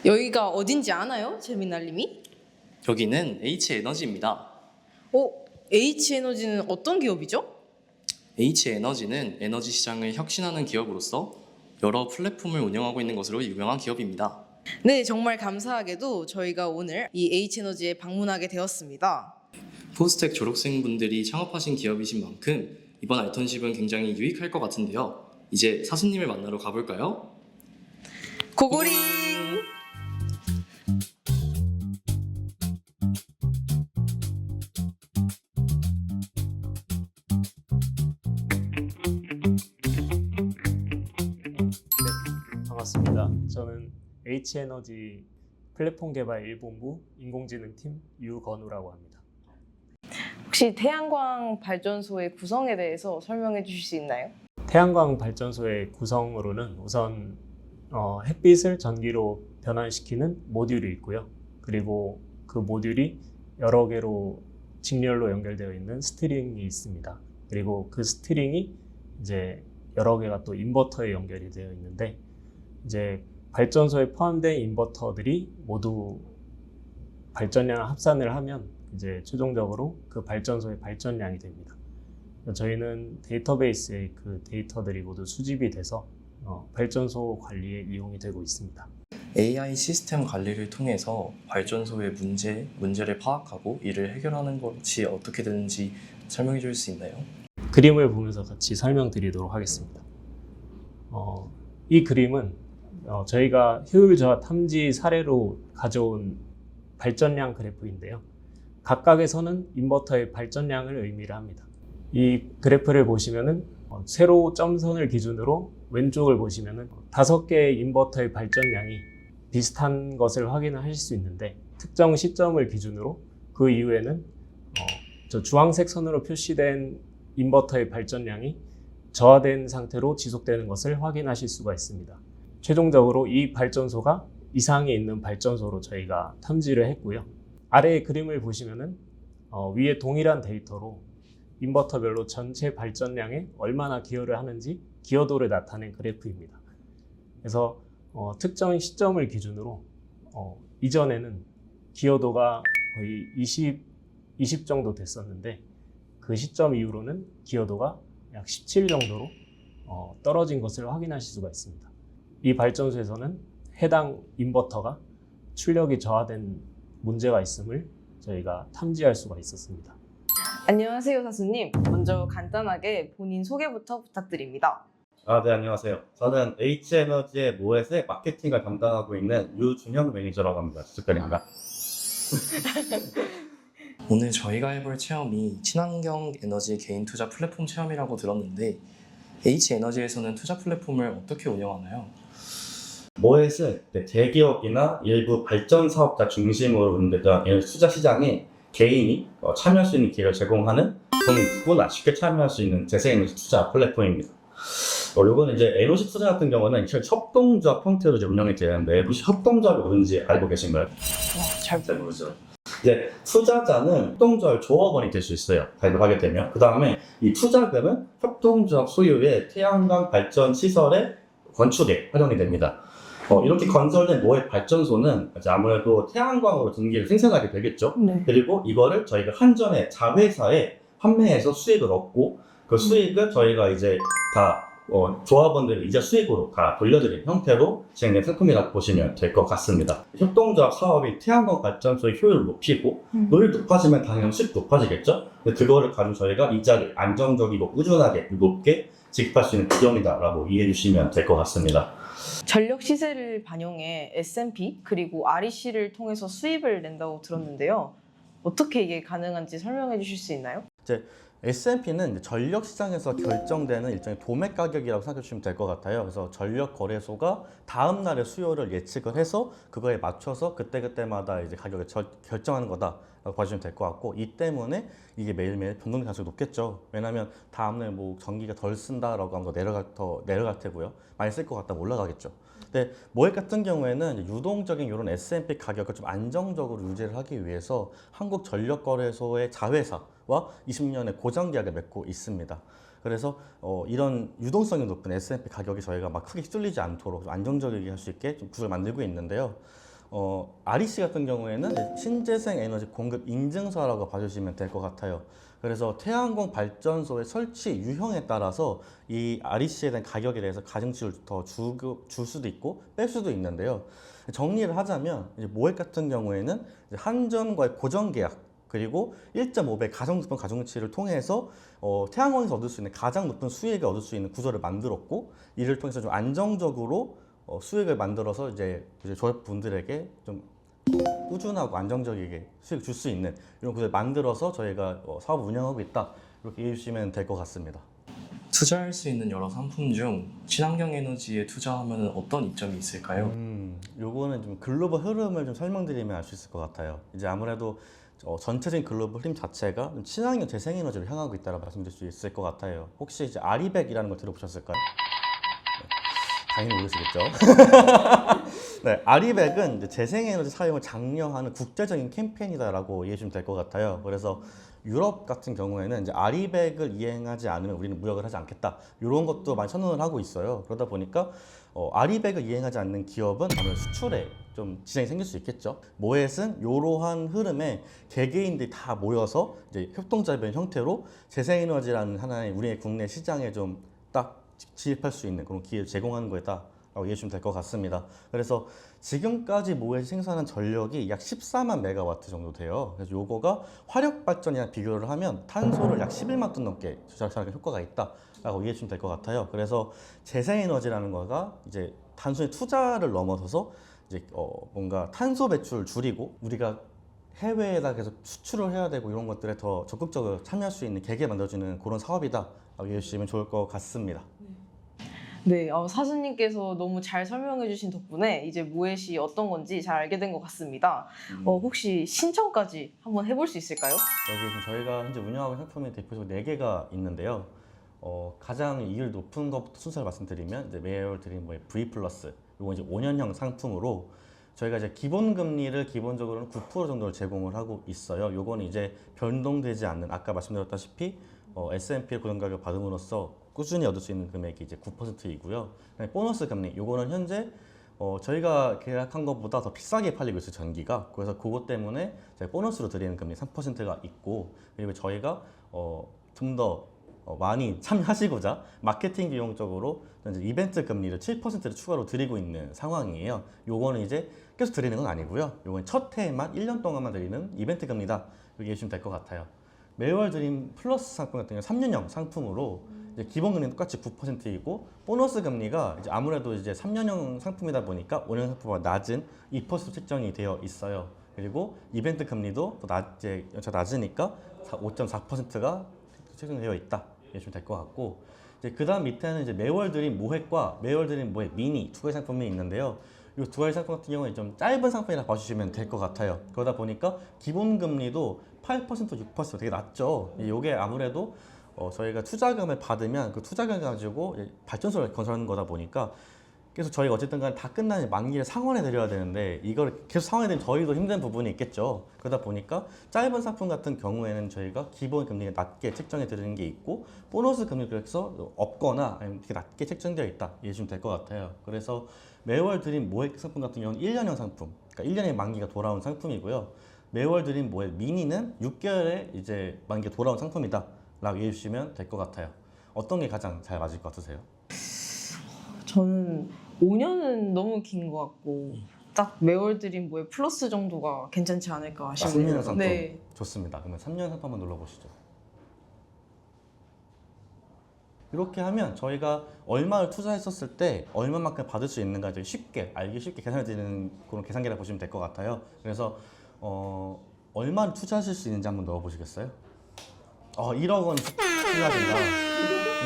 여기가 어딘지 아나요? 재민날님이? 여기는 H에너지입니다. H에너지는 어떤 기업이죠? H에너지는 에너지 시장을 혁신하는 기업으로서 여러 플랫폼을 운영하고 있는 것으로 유명한 기업입니다. 네, 정말 감사하게도 저희가 오늘 이 H에너지에 방문하게 되었습니다. 포스텍 졸업생분들이 창업하신 기업이신 만큼 이번 알턴십은 굉장히 유익할 것 같은데요. 이제 사수님을 만나러 가볼까요? 고고링! 반갑습니다. 저는 H에너지 플랫폼 개발 1본부 인공지능팀 유건우라고 합니다. 혹시 태양광 발전소의 구성에 대해서 설명해 주실 수 있나요? 태양광 발전소의 구성으로는 우선 햇빛을 전기로 변환시키는 모듈이 있고요. 그리고 그 모듈이 여러 개로 직렬로 연결되어 있는 스트링이 있습니다. 그리고 그 스트링이 이제 여러 개가 또 인버터에 연결이 되어 있는데 이제 발전소에 포함된 인버터들이 모두 발전량을 합산을 하면 이제 최종적으로 그 발전소의 발전량이 됩니다. 저희는 데이터베이스에 그 데이터들이 모두 수집이 돼서 발전소 관리에 이용이 되고 있습니다. AI 시스템 관리를 통해서 발전소의 문제를 파악하고 이를 해결하는 것이 어떻게 되는지 설명해 줄 수 있나요? 그림을 보면서 같이 설명드리도록 하겠습니다. 이 그림은 저희가 효율 저하 탐지 사례로 가져온 발전량 그래프인데요. 각각에서는 인버터의 발전량을 의미를 합니다. 이 그래프를 보시면은 세로 점선을 기준으로 왼쪽을 보시면은 5개의 인버터의 발전량이 비슷한 것을 확인하실 수 있는데 특정 시점을 기준으로 그 이후에는 저 주황색 선으로 표시된 인버터의 발전량이 저하된 상태로 지속되는 것을 확인하실 수가 있습니다. 최종적으로 이 발전소가 이상이 있는 발전소로 저희가 탐지를 했고요. 아래의 그림을 보시면은 위에 동일한 데이터로 인버터별로 전체 발전량에 얼마나 기여를 하는지 기여도를 나타낸 그래프입니다. 그래서 특정 시점을 기준으로 이전에는 기여도가 거의 20 정도 됐었는데 그 시점 이후로는 기여도가 약 17 정도로 떨어진 것을 확인하실 수가 있습니다. 이 발전소에서는 해당 인버터가 출력이 저하된 문제가 있음을 저희가 탐지할 수가 있었습니다. 안녕하세요, 사수님. 먼저 간단하게 본인 소개부터 부탁드립니다. 네, 안녕하세요. 저는 H에너지의 모햇의 마케팅을 담당하고 있는 유준형 매니저라고 합니다. 축하드립니다. 오늘 저희가 해볼 체험이 친환경 에너지 개인 투자 플랫폼 체험이라고 들었는데 H에너지에서는 투자 플랫폼을 어떻게 운영하나요? 모햇은 대기업이나 일부 발전 사업자 중심으로 운영되던 에너지 투자 시장에 개인이 참여할 수 있는 기회를 제공하는 돈이 누구나 쉽게 참여할 수 있는 재생에너지 투자 플랫폼입니다. 요거는 이제 에너지 투자 같은 경우는 협동조합 형태로 이제 운영이 되는데 혹시 협동조합이 뭔지 알고 계신가요? 잘 모르죠. 이제 투자자는 협동조합 조합원이 될 수 있어요. 가입하게 되면. 그 다음에 이 투자금은 협동조합 소유의 태양광 발전 시설의 건축에 활용이 됩니다. 이렇게 건설된 모햇 발전소는 이제 아무래도 태양광으로 전기를 생산하게 되겠죠. 네. 그리고 이거를 저희가 한전에 자회사에 판매해서 수익을 얻고 그 수익을 저희가 이제 다 조합원들이 이자 수익으로 다 돌려드린 형태로 진행된 상품이라고 보시면 될 것 같습니다. 협동조합 사업이 태양광 발전소의 효율을 높이고 효율이 높아지면 당연히 수익도 높아지겠죠. 그거를 가지고 저희가 이자를 안정적이고 꾸준하게 높게 지급할 수 있는 기업이다라고 이해해 주시면 될 것 같습니다. 전력 시세를 반영해 S&P 그리고 REC를 통해서 수입을 낸다고 들었는데요. 어떻게 이게 가능한지 설명해 주실 수 있나요? S&P는 전력 시장에서 결정되는 일종의 도매 가격이라고 생각해 주시면 될 것 같아요. 그래서 전력 거래소가 다음 날의 수요를 예측을 해서 그거에 맞춰서 그때그때마다 이제 가격을 결정하는 거다라고 봐주시면 될 것 같고, 이 때문에 이게 매일매일 변동될 가능성이 높겠죠. 왜냐하면 다음날 뭐 전기가 덜 쓴다라고 하면 더 내려갈 테고요. 많이 쓸 것 같다면 올라가겠죠. 근데 모햇 같은 경우에는 유동적인 이런 S&P 가격을 좀 안정적으로 유지를 하기 위해서 한국전력거래소의 자회사와 20년의 고정계약을 맺고 있습니다. 그래서 이런 유동성이 높은 S&P 가격이 저희가 막 크게 휘둘리지 않도록 좀 안정적이게 할 수 있게 좀 구조를 만들고 있는데요. REC 같은 경우에는 이제 신재생 에너지 공급 인증서라고 봐주시면 될 것 같아요. 그래서 태양광 발전소의 설치 유형에 따라서 이 REC에 대한 가격에 대해서 가중치를 더 줄 수도 있고 뺄 수도 있는데요. 정리를 하자면 이제 모액 같은 경우에는 이제 한전과의 고정 계약 그리고 1.5배 가장 높은 가중치를 통해서 태양광에서 얻을 수 있는 가장 높은 수익을 얻을 수 있는 구조를 만들었고 이를 통해서 좀 안정적으로 수익을 만들어서 이제 조합분들에게 좀 꾸준하고 안정적이게 수익을 줄 수 있는 이런 구조를 만들어서 저희가 사업을 운영하고 있다 이렇게 이해해 주시면 될 것 같습니다. 투자할 수 있는 여러 상품 중 친환경 에너지에 투자하면 어떤 이점이 있을까요? 요거는 좀 글로벌 흐름을 좀 설명드리면 알 수 있을 것 같아요. 이제 아무래도 전체적인 글로벌 흐름 자체가 좀 친환경 재생에너지로 향하고 있다고 말씀드릴 수 있을 것 같아요. 혹시 이제 아리백이라는 걸 들어보셨을까요? 당연히 모르시겠죠. 네, 아리백은 이제 재생에너지 사용을 장려하는 국제적인 캠페인이다라고 이해해주시면 될 것 같아요. 그래서 유럽 같은 경우에는 이제 아리백을 이행하지 않으면 우리는 무역을 하지 않겠다. 이런 것도 많이 선언을 하고 있어요. 그러다 보니까 아리백을 이행하지 않는 기업은 아무래도 수출에 좀 지장이 생길 수 있겠죠. 모햇은 이러한 흐름에 개개인들이 다 모여서 이제 협동조합의 형태로 재생에너지라는 하나의 우리의 국내 시장에 좀 딱 진입할 수 있는 그런 기회를 제공하는 거다. 라고 이해해주시면 될 것 같습니다. 그래서 지금까지 모햇이 생산한 전력이 약 14만 메가와트 정도 돼요. 그래서 요거가 화력 발전이랑 비교를 하면 탄소를 약 11만 톤 넘게 절약하는 효과가 있다라고 이해해주시면 될 것 같아요. 그래서 재생에너지라는 거가 이제 단순히 투자를 넘어서서 이제 뭔가 탄소 배출을 줄이고 우리가 해외에다 계속 수출을 해야 되고 이런 것들에 더 적극적으로 참여할 수 있는 계기를 만들어주는 그런 사업이다라고 이해해 주시면 좋을 것 같습니다. 네, 사수님께서 너무 잘 설명해 주신 덕분에 이제 모햇이 어떤 건지 잘 알게 된 것 같습니다. 혹시 신청까지 한번 해볼 수 있을까요? 여기 지금 저희가 현재 운영하고 있는 상품이 대표적으로 4개가 있는데요. 가장 이율 높은 것부터 순서를 말씀드리면 이제 매월 드린 V 플러스 이거 이제 5년형 상품으로 저희가 이제 기본 금리를 기본적으로는 9% 정도를 제공을 하고 있어요. 요거는 이제 변동되지 않는 아까 말씀드렸다시피 S&P의 고정 가격 받음으로써 꾸준히 얻을 수 있는 금액이 이제 9%이고요. 보너스 금리 요거는 현재 저희가 계약한 것보다 더 비싸게 팔리고 있어요, 전기가. 그래서 그것 때문에 저희 보너스로 드리는 금리 3%가 있고 그리고 저희가 좀 더 많이 참여하시고자 마케팅 비용적으로 이제 이벤트 금리를 7%를 추가로 드리고 있는 상황이에요. 요거는 이제 계속 드리는 건 아니고요. 요건 첫 해에만 1년 동안만 드리는 이벤트 금리다. 이렇게 해주시면 될 것 같아요. 매월 드림 플러스 상품 같은 경우 3년형 상품으로 이제 기본 금리는 똑같이 9%이고 보너스 금리가 이제 아무래도 이제 3년형 상품이다 보니까 5년 상품보다 낮은 2% 책정이 되어 있어요. 그리고 이벤트 금리도 또 이제 연차 낮으니까 5.4%가 책정되어 있다. 해주시면 될 것 같고 이제 그 다음 밑에는 이제 매월 드림 모햇과 매월 드림 모햇 미니 두 가지 상품이 있는데요. 이 두 가지 상품 같은 경우는 좀 짧은 상품이라 봐주시면 될 것 같아요. 그러다 보니까 기본 금리도 8%, 6% 되게 낮죠. 이게 아무래도 저희가 투자금을 받으면 그 투자금 가지고 발전소를 건설하는 거다 보니까 계속 저희가 어쨌든 간에 다 끝나는 만기를 상환해 드려야 되는데 이걸 계속 상환해 드리면 저희도 힘든 부분이 있겠죠. 그러다 보니까 짧은 상품 같은 경우에는 저희가 기본 금리가 낮게 책정해 드리는 게 있고 보너스 금리가 그래서 없거나 아니면 되게 낮게 책정되어 있다 이해해주시면 될 것 같아요. 그래서 매월 드림 모액 상품 같은 경우는 1년형 상품, 그러니까 1년의 만기가 돌아온 상품이고요. 매월 드림 모액 미니는 6개월에 이제 만기가 돌아온 상품이다 라고 이해해 주시면 될 것 같아요. 어떤 게 가장 잘 맞을 것 같으세요? 저는 5년은 너무 긴 것 같고 딱 매월 드림 모의 플러스 정도가 괜찮지 않을까 싶네요. 3년 상품 네. 좋습니다. 그러면 3년 상품 한번 눌러보시죠. 이렇게 하면 저희가 얼마를 투자했었을 때 얼마만큼 받을 수 있는가 쉽게 알기 쉽게 계산해 드리는 그런 계산기라 보시면 될 것 같아요. 그래서 얼마를 투자하실 수 있는지 한번 넣어보시겠어요? 1억 원 투자가 된다.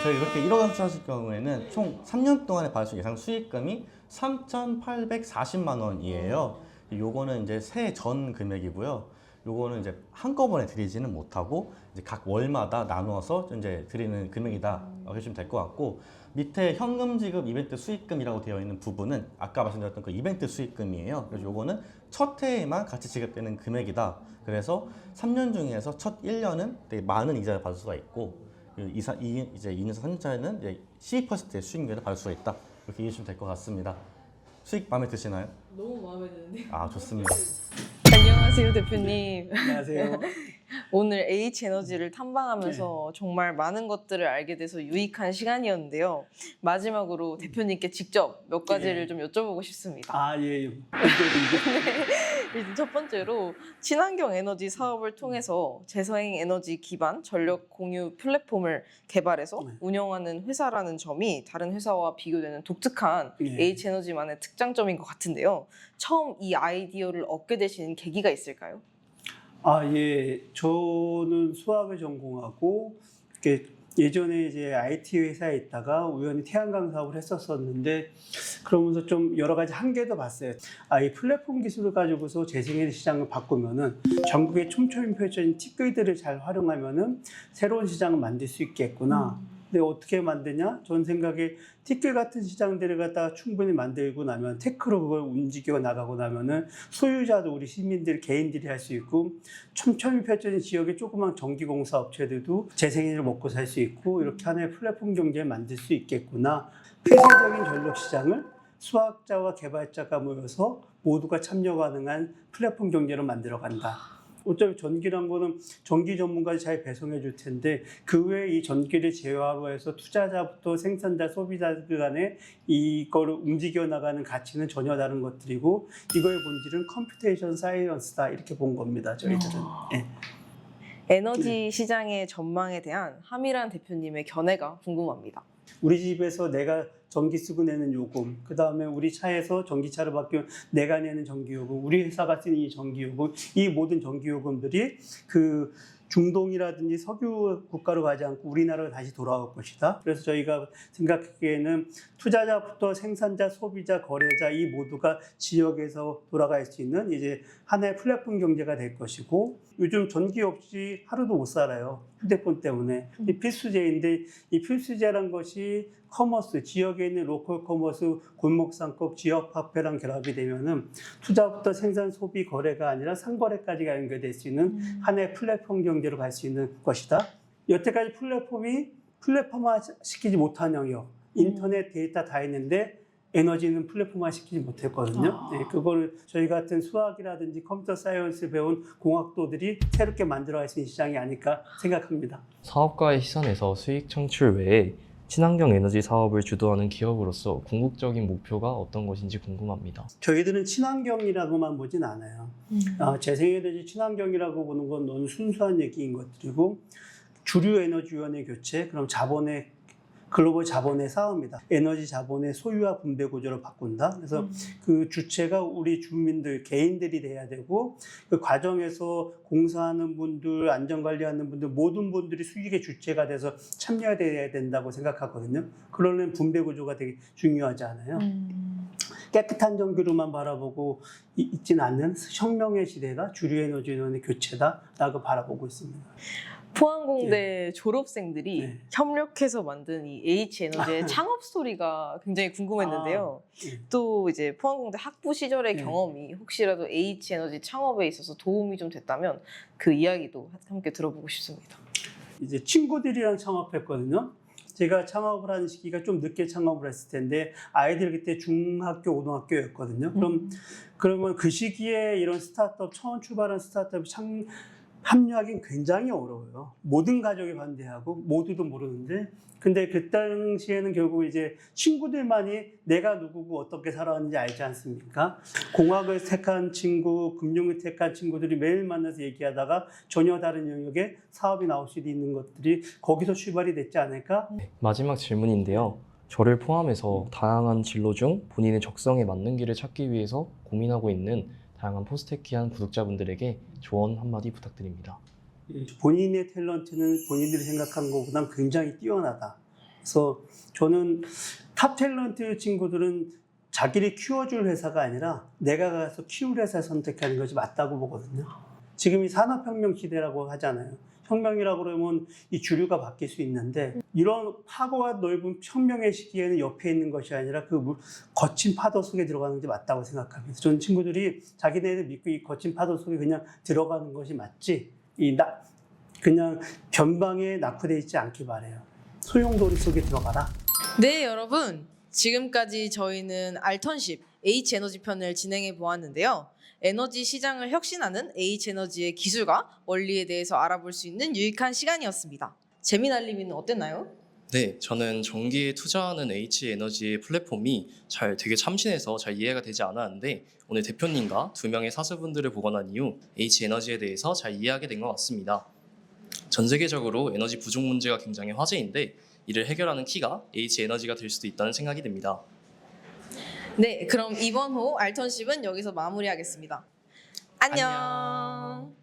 저희 이렇게 1억 원 투자하실 경우에는 총 3년 동안에 받을 수 있는 예상 수익금이 3,840만 원이에요. 요거는 이제 새해 전 금액이고요. 요거는 이제 한꺼번에 드리지는 못하고 이제 각 월마다 나누어서 이제 드리는 금액이다 해주시면 될 것 같고 밑에 현금 지급 이벤트 수익금이라고 되어 있는 부분은 아까 말씀드렸던 그 이벤트 수익금이에요. 그래서 요거는 첫 해에만 같이 지급되는 금액이다. 그래서 3년 중에서 첫 1년은 되게 많은 이자를 받을 수가 있고 이제 2년에서 3년차에는 이제 12%의 수익률을 받을 수가 있다. 이렇게 이해해주시면 될 것 같습니다. 수익 마음에 드시나요? 너무 마음에 드는데. 아, 좋습니다. 안녕하세요, 대표님. 안녕하세요. 오늘 H에너지를 탐방하면서 정말 많은 것들을 알게 돼서 유익한 시간이었는데요. 마지막으로 대표님께 직접 몇 가지를 좀 여쭤보고 싶습니다. 아, 예. 일단 첫 번째로 친환경 에너지 사업을 통해서 재생 에너지 기반 전력 공유 플랫폼을 개발해서 네. 운영하는 회사라는 점이 다른 회사와 비교되는 독특한 네. H에너지만의 특장점인 것 같은데요. 처음 이 아이디어를 얻게 되신 계기가 있을까요? 아, 예. 저는 수학을 전공하고 이렇게 예전에 이제 IT 회사에 있다가 우연히 태양광 사업을 했었었는데 그러면서 좀 여러 가지 한계도 봤어요. 아, 이 플랫폼 기술을 가지고서 재생에너지 시장을 바꾸면은 전국의 촘촘히 펼쳐진 팁글들을 잘 활용하면은 새로운 시장을 만들 수 있겠구나. 근데 어떻게 만드냐? 전 생각에 티끌 같은 시장들을 갖다가 충분히 만들고 나면 테크로 그걸 움직여 나가고 나면은 소유자도 우리 시민들 개인들이 할 수 있고 촘촘히 펼쳐진 지역의 조그만 전기공사 업체들도 재생에너지를 먹고 살 수 있고 이렇게 하나의 플랫폼 경제를 만들 수 있겠구나. 폐쇄적인 전력 시장을 수학자와 개발자가 모여서 모두가 참여 가능한 플랫폼 경제로 만들어 간다. 어차피 전기란 거는 전기 전문가들이 잘 배송해 줄 텐데 그 외에 이 전기를 제어하로 해서 투자자부터 생산자, 소비자들 간에 이거를 움직여 나가는 가치는 전혀 다른 것들이고 이거의 본질은 컴퓨테이션 사이언스다 이렇게 본 겁니다. 저희들은. 예. 에너지 시장의 전망에 대한 함이란 대표님의 견해가 궁금합니다. 우리 집에서 내가 전기 쓰고 내는 요금, 그 다음에 우리 차에서 전기차를 바뀌면 내가 내는 전기요금, 우리 회사가 쓰는 이 전기요금, 이 모든 전기요금들이 그 중동이라든지 석유 국가로 가지 않고 우리나라로 다시 돌아올 것이다. 그래서 저희가 생각하기에는 투자자부터 생산자, 소비자, 거래자 이 모두가 지역에서 돌아갈 수 있는 이제 하나의 플랫폼 경제가 될 것이고 요즘 전기 없이 하루도 못 살아요. 휴대폰 때문에. 이 필수제인데 이 필수제란 것이 커머스, 지역에 있는 로컬 커머스, 골목상권, 지역화폐랑 결합이 되면은 투자부터 생산, 소비, 거래가 아니라 상거래까지가 연결될 수 있는 하나의 플랫폼 경제로 갈 수 있는 것이다. 여태까지 플랫폼이 플랫폼화 시키지 못한 영역, 인터넷 데이터 다 있는데 에너지는 플랫폼화 시키지 못했거든요. 네, 그거를 저희 같은 수학이라든지 컴퓨터 사이언스 배운 공학도들이 새롭게 만들어갈 수 있는 시장이 아닐까 생각합니다. 사업가의 시선에서 수익 창출 외에 친환경 에너지 사업을 주도하는 기업으로서 궁극적인 목표가 어떤 것인지 궁금합니다. 저희들은 친환경이라고만 보진 않아요. 재생에너지 친환경이라고 보는 건 너무 순수한 얘기인 것들이고 주류 에너지원의 교체, 그럼 자본의 글로벌 자본의 싸움이다. 에너지 자본의 소유와 분배 구조를 바꾼다. 그래서 그 주체가 우리 주민들, 개인들이 돼야 되고 그 과정에서 공사하는 분들, 안전관리하는 분들 모든 분들이 수익의 주체가 돼서 참여해야 된다고 생각하거든요. 그러려면 분배 구조가 되게 중요하지 않아요. 깨끗한 전기로만 바라보고 있지는 않는 혁명의 시대가 주류 에너지원의 교체다라고 바라보고 있습니다. 포항공대 졸업생들이 네. 협력해서 만든 이 H에너지의 창업 스토리가 굉장히 궁금했는데요. 또 이제 포항공대 학부 시절의 네. 경험이 혹시라도 H에너지 창업에 있어서 도움이 좀 됐다면 그 이야기도 함께 들어보고 싶습니다. 이제 친구들이랑 창업했거든요. 제가 창업을 하는 시기가 좀 늦게 창업을 했을 텐데 아이들 그때 중학교, 고등학교였거든요. 그러면 그 시기에 이런 스타트업, 처음 출발한 스타트업이 합류하기는 굉장히 어려워요. 모든 가족이 반대하고 모두도 모르는데 근데 그 당시에는 결국 이제 친구들만이 내가 누구고 어떻게 살아왔는지 알지 않습니까? 공학을 택한 친구, 금융을 택한 친구들이 매일 만나서 얘기하다가 전혀 다른 영역에 사업이 나올 수도 있는 것들이 거기서 출발이 됐지 않을까? 마지막 질문인데요. 저를 포함해서 다양한 진로 중 본인의 적성에 맞는 길을 찾기 위해서 고민하고 있는 다양한 포스테키한 구독자분들에게 조언 한마디 부탁드립니다. 본인의 탤런트는 본인들이 생각한 것보다 굉장히 뛰어나다. 그래서 저는 탑 탤런트 친구들은 자기를 키워줄 회사가 아니라 내가 가서 키울 회사 선택하는 것이 맞다고 보거든요. 지금이 산업혁명 시대라고 하잖아요. 혁명이라고 그러면 이 주류가 바뀔 수 있는데 이런 파고가 넓은 혁명의 시기에는 옆에 있는 것이 아니라 그 거친 파도 속에 들어가는 게 맞다고 생각합니다. 저는 친구들이 자기네들 믿고 이 거친 파도 속에 그냥 들어가는 것이 맞지 그냥 변방에 낙후되어 있지 않기 바래요. 소용돌이 속에 들어가라. 네, 여러분. 지금까지 저희는 알턴십 H에너지 편을 진행해 보았는데요. 에너지 시장을 혁신하는 H에너지의 기술과 원리에 대해서 알아볼 수 있는 유익한 시간이었습니다. 재미날림이는 어땠나요? 네, 저는 전기에 투자하는 H에너지의 플랫폼이 되게 참신해서 잘 이해가 되지 않았는데 오늘 대표님과 2명의 사수분들을 보고 난 이후 H에너지에 대해서 잘 이해하게 된 것 같습니다. 전 세계적으로 에너지 부족 문제가 굉장히 화제인데 이를 해결하는 키가 H에너지가 될 수도 있다는 생각이 듭니다. 네, 그럼 이번 호 알턴십은 여기서 마무리하겠습니다. 안녕.